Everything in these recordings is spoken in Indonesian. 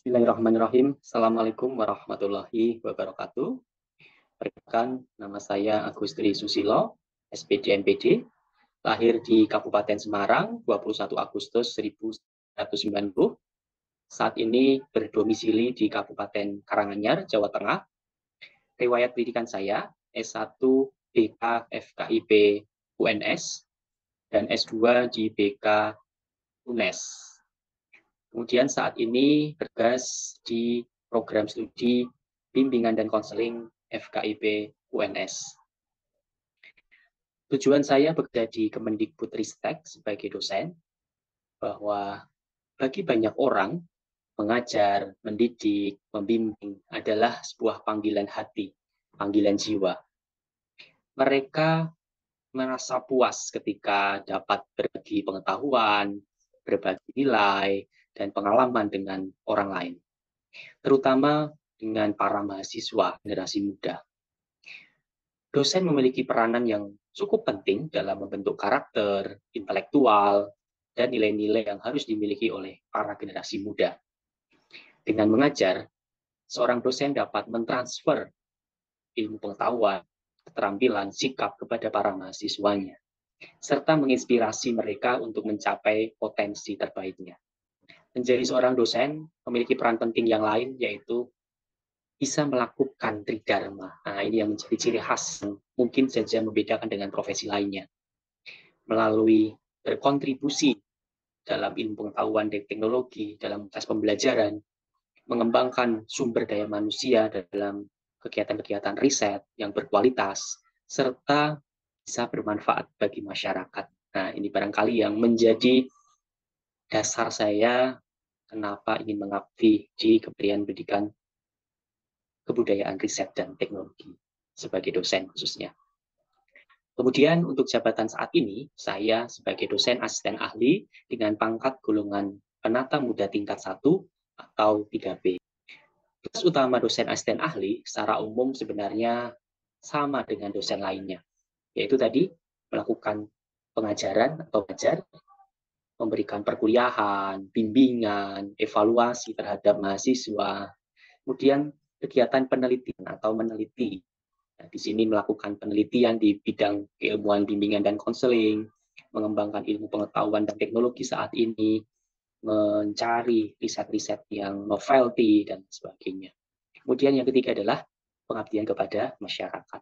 Bismillahirrahmanirrahim. Assalamualaikum warahmatullahi wabarakatuh. Perkenalkan, nama saya Agus Tri Susilo, SPD MPD, lahir di Kabupaten Semarang 21 Agustus 1990. Saat ini berdomisili di Kabupaten Karanganyar, Jawa Tengah. Riwayat pendidikan saya S1 BK FKIP UNS dan S2 di BK UNES. Kemudian saat ini bertugas di program studi bimbingan dan konseling FKIP UNS. Tujuan saya bekerja di Kemendikbudristek sebagai dosen, bahwa bagi banyak orang, mengajar, mendidik, membimbing adalah sebuah panggilan hati, panggilan jiwa. Mereka merasa puas ketika dapat berbagi pengetahuan, berbagi nilai, dan pengalaman dengan orang lain, terutama dengan para mahasiswa generasi muda. Dosen memiliki peranan yang cukup penting dalam membentuk karakter, intelektual, dan nilai-nilai yang harus dimiliki oleh para generasi muda. Dengan mengajar, seorang dosen dapat mentransfer ilmu pengetahuan, keterampilan, sikap kepada para mahasiswanya, serta menginspirasi mereka untuk mencapai potensi terbaiknya. Menjadi seorang dosen memiliki peran penting yang lain, yaitu bisa melakukan tridharma. Nah, ini yang menjadi ciri khas yang mungkin saja membedakan dengan profesi lainnya. Melalui berkontribusi dalam ilmu pengetahuan dan teknologi, dalam proses pembelajaran, mengembangkan sumber daya manusia dalam kegiatan-kegiatan riset yang berkualitas, serta bisa bermanfaat bagi masyarakat. Nah, ini barangkali yang menjadi dasar saya kenapa ingin mengabdi di Kementerian Pendidikan, Kebudayaan, Riset, dan Teknologi sebagai dosen khususnya. Kemudian untuk jabatan saat ini, saya sebagai dosen asisten ahli dengan pangkat golongan penata muda tingkat 1 atau 3B. Tugas utama dosen asisten ahli secara umum sebenarnya sama dengan dosen lainnya, yaitu tadi melakukan pengajaran atau belajar, memberikan perkuliahan, bimbingan, evaluasi terhadap mahasiswa, kemudian kegiatan penelitian atau meneliti. Nah, di sini melakukan penelitian di bidang keilmuan bimbingan dan konseling, mengembangkan ilmu pengetahuan dan teknologi saat ini, mencari riset-riset yang novelty, dan sebagainya. Kemudian yang ketiga adalah pengabdian kepada masyarakat.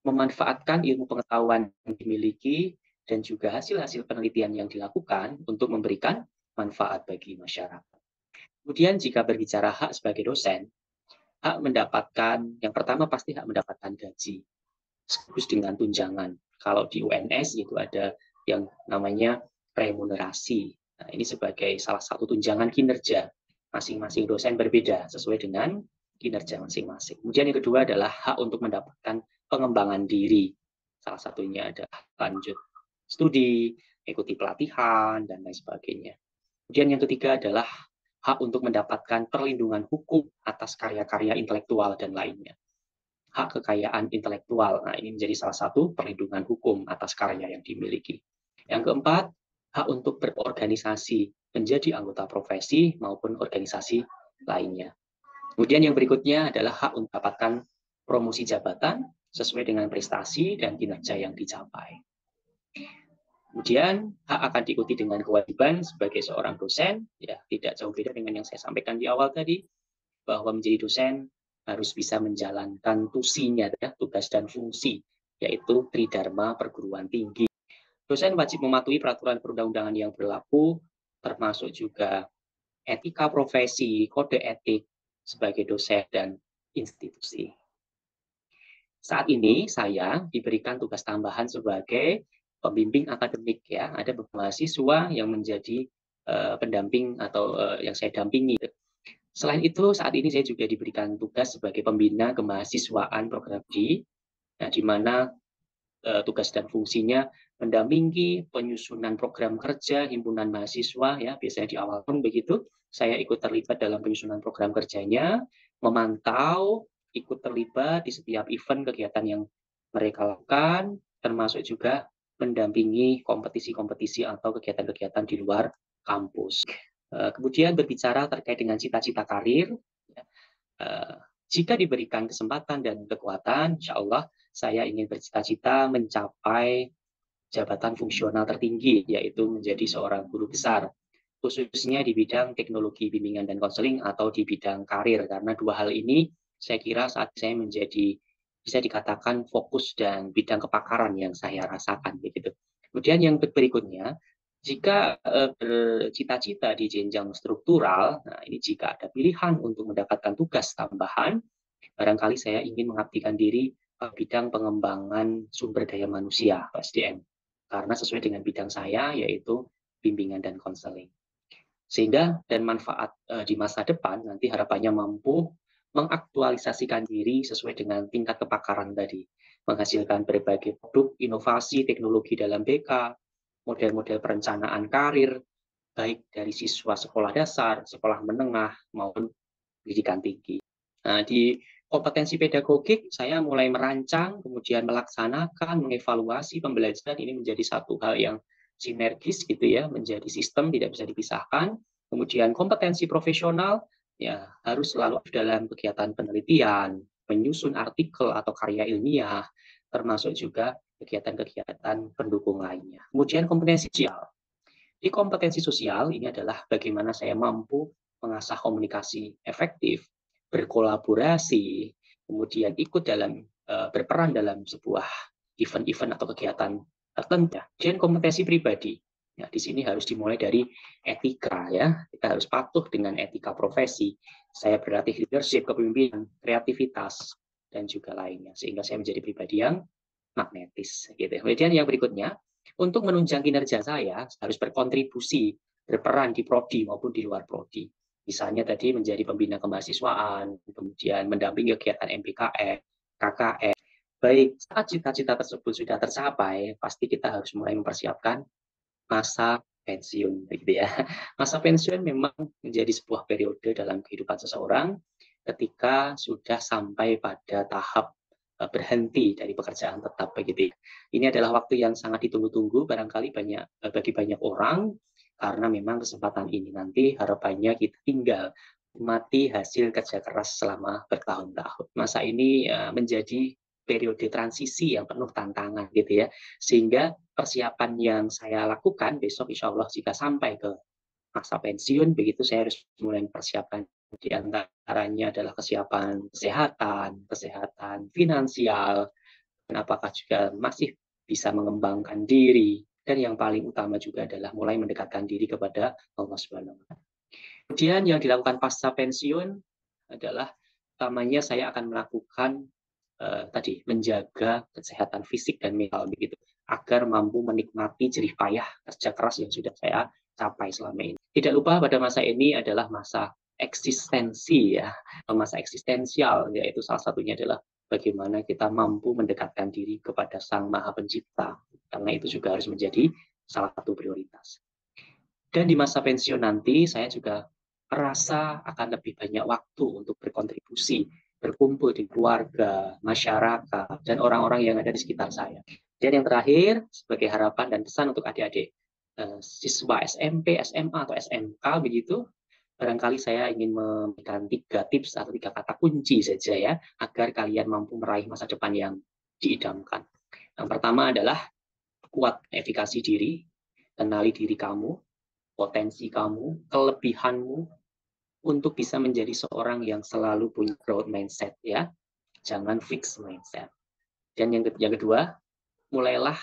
Memanfaatkan ilmu pengetahuan yang dimiliki dan juga hasil-hasil penelitian yang dilakukan untuk memberikan manfaat bagi masyarakat. Kemudian jika berbicara hak sebagai dosen, hak mendapatkan, yang pertama pasti hak mendapatkan gaji, sekaligus dengan tunjangan. Kalau di UNS itu ada yang namanya remunerasi. Nah, ini sebagai salah satu tunjangan kinerja. Masing-masing dosen berbeda sesuai dengan kinerja masing-masing. Kemudian yang kedua adalah hak untuk mendapatkan pengembangan diri. Salah satunya adalah lanjut studi, ikuti pelatihan, dan lain sebagainya. Kemudian yang ketiga adalah hak untuk mendapatkan perlindungan hukum atas karya-karya intelektual dan lainnya. Hak kekayaan intelektual, nah ini menjadi salah satu perlindungan hukum atas karya yang dimiliki. Yang keempat, hak untuk berorganisasi, menjadi anggota profesi maupun organisasi lainnya. Kemudian yang berikutnya adalah hak untuk mendapatkan promosi jabatan sesuai dengan prestasi dan kinerja yang dicapai. Kemudian hak akan diikuti dengan kewajiban sebagai seorang dosen, ya tidak jauh beda dengan yang saya sampaikan di awal tadi, bahwa menjadi dosen harus bisa menjalankan tusinya, ya, tugas dan fungsi, yaitu tridharma perguruan tinggi. Dosen wajib mematuhi peraturan perundang-undangan yang berlaku, termasuk juga etika profesi, kode etik sebagai dosen dan institusi. Saat ini saya diberikan tugas tambahan sebagai pembimbing akademik, ya. Ada beberapa mahasiswa yang menjadi pendamping atau yang saya dampingi. Selain itu, saat ini saya juga diberikan tugas sebagai pembina kemahasiswaan program studi, nah, di mana tugas dan fungsinya mendampingi penyusunan program kerja himpunan mahasiswa, ya, biasanya di awal tahun begitu. Saya ikut terlibat dalam penyusunan program kerjanya, memantau, ikut terlibat di setiap event kegiatan yang mereka lakukan, termasuk juga mendampingi kompetisi-kompetisi atau kegiatan-kegiatan di luar kampus. Kemudian berbicara terkait dengan cita-cita karir, ya, jika diberikan kesempatan dan kekuatan, insya Allah saya ingin bercita-cita mencapai jabatan fungsional tertinggi, yaitu menjadi seorang guru besar, khususnya di bidang teknologi bimbingan dan konseling atau di bidang karir, karena dua hal ini saya kira saat saya menjadi bisa dikatakan fokus dan bidang kepakaran yang saya rasakan begitu. Kemudian yang berikutnya, jika bercita-cita di jenjang struktural, nah ini jika ada pilihan untuk mendapatkan tugas tambahan, barangkali saya ingin mengabdikan diri bidang pengembangan sumber daya manusia (SDM), karena sesuai dengan bidang saya yaitu bimbingan dan konseling. Sehingga dan manfaat di masa depan nanti harapannya mampu mengaktualisasikan diri sesuai dengan tingkat kepakaran tadi, menghasilkan berbagai produk, inovasi, teknologi dalam BK, model-model perencanaan karir, baik dari siswa sekolah dasar, sekolah menengah, maupun pendidikan tinggi. Nah, di kompetensi pedagogik, saya mulai merancang, kemudian melaksanakan, mengevaluasi pembelajaran ini menjadi satu hal yang sinergis gitu ya, menjadi sistem tidak bisa dipisahkan. Kemudian kompetensi profesional ya harus selalu dalam kegiatan penelitian, menyusun artikel atau karya ilmiah, termasuk juga kegiatan-kegiatan pendukung lainnya. Kemudian kompetensi sosial. Di kompetensi sosial ini adalah bagaimana saya mampu mengasah komunikasi efektif, berkolaborasi, kemudian ikut dalam berperan dalam sebuah event-event atau kegiatan tertentu. Dan kompetensi pribadi. Ya, di sini harus dimulai dari etika ya. Kita harus patuh dengan etika profesi. Saya berlatih leadership, kepemimpinan, kreativitas dan juga lainnya sehingga saya menjadi pribadi yang magnetis gitu. Kemudian yang berikutnya, untuk menunjang kinerja saya harus berkontribusi, berperan di prodi maupun di luar prodi. Misalnya tadi menjadi pembina kemahasiswaan, kemudian mendampingi kegiatan MBKM, KKN. Baik, saat cita-cita tersebut sudah tercapai, pasti kita harus mulai mempersiapkan masa pensiun, gitu ya. Masa pensiun memang menjadi sebuah periode dalam kehidupan seseorang ketika sudah sampai pada tahap berhenti dari pekerjaan tetap begitu. Ini adalah waktu yang sangat ditunggu-tunggu barangkali bagi banyak orang karena memang kesempatan ini nanti harapannya kita tinggal mati hasil kerja keras selama bertahun-tahun. Masa ini menjadi periode transisi yang penuh tantangan gitu ya. Sehingga persiapan yang saya lakukan besok insya Allah jika sampai ke masa pensiun begitu saya harus mulai mempersiapkan di antaranya adalah kesiapan kesehatan, kesehatan finansial, dan apakah juga masih bisa mengembangkan diri dan yang paling utama juga adalah mulai mendekatkan diri kepada Allah Subhanahu wa taala. Kemudian yang dilakukan pasca pensiun adalah utamanya saya akan melakukan tadi menjaga kesehatan fisik dan mental begitu agar mampu menikmati jerih payah kerja keras yang sudah saya capai selama ini. Tidak lupa pada masa ini adalah masa eksistensi ya, masa eksistensial yaitu salah satunya adalah bagaimana kita mampu mendekatkan diri kepada Sang Maha Pencipta. Karena itu juga harus menjadi salah satu prioritas. Dan di masa pensiun nanti saya juga merasa akan lebih banyak waktu untuk berkontribusi, berkumpul di keluarga, masyarakat, dan orang-orang yang ada di sekitar saya. Dan yang terakhir, sebagai harapan dan pesan untuk adik-adik siswa SMP, SMA, atau SMK begitu, barangkali saya ingin memberikan 3 tips atau 3 kata kunci saja ya, agar kalian mampu meraih masa depan yang diidamkan. Yang pertama adalah kuat efikasi diri, kenali diri kamu, potensi kamu, kelebihanmu untuk bisa menjadi seorang yang selalu punya growth mindset ya. Jangan fix mindset. Dan yang kedua, mulailah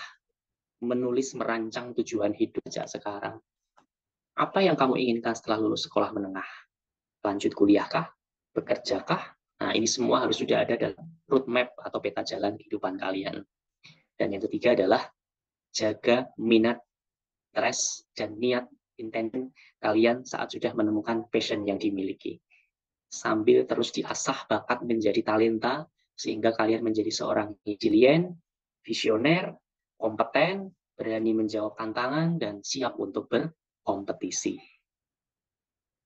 menulis merancang tujuan hidup sejak sekarang. Apa yang kamu inginkan setelah lulus sekolah menengah? Lanjut kuliahkah? Bekerjakah? Nah, ini semua harus sudah ada dalam roadmap atau peta jalan kehidupan kalian. Dan yang ketiga adalah jaga minat, interest, dan niat intention kalian saat sudah menemukan passion yang dimiliki. Sambil terus diasah bakat menjadi talenta, sehingga kalian menjadi seorang resilient, visioner, kompeten, berani menjawab tantangan, dan siap untuk berkompetisi.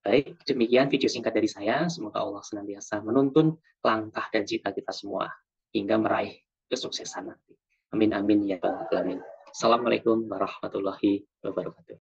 Baik, demikian video singkat dari saya. Semoga Allah senantiasa menuntun langkah dan cita kita semua, hingga meraih kesuksesan nanti. Amin, amin, ya Rabbal alamin. Assalamualaikum warahmatullahi wabarakatuh.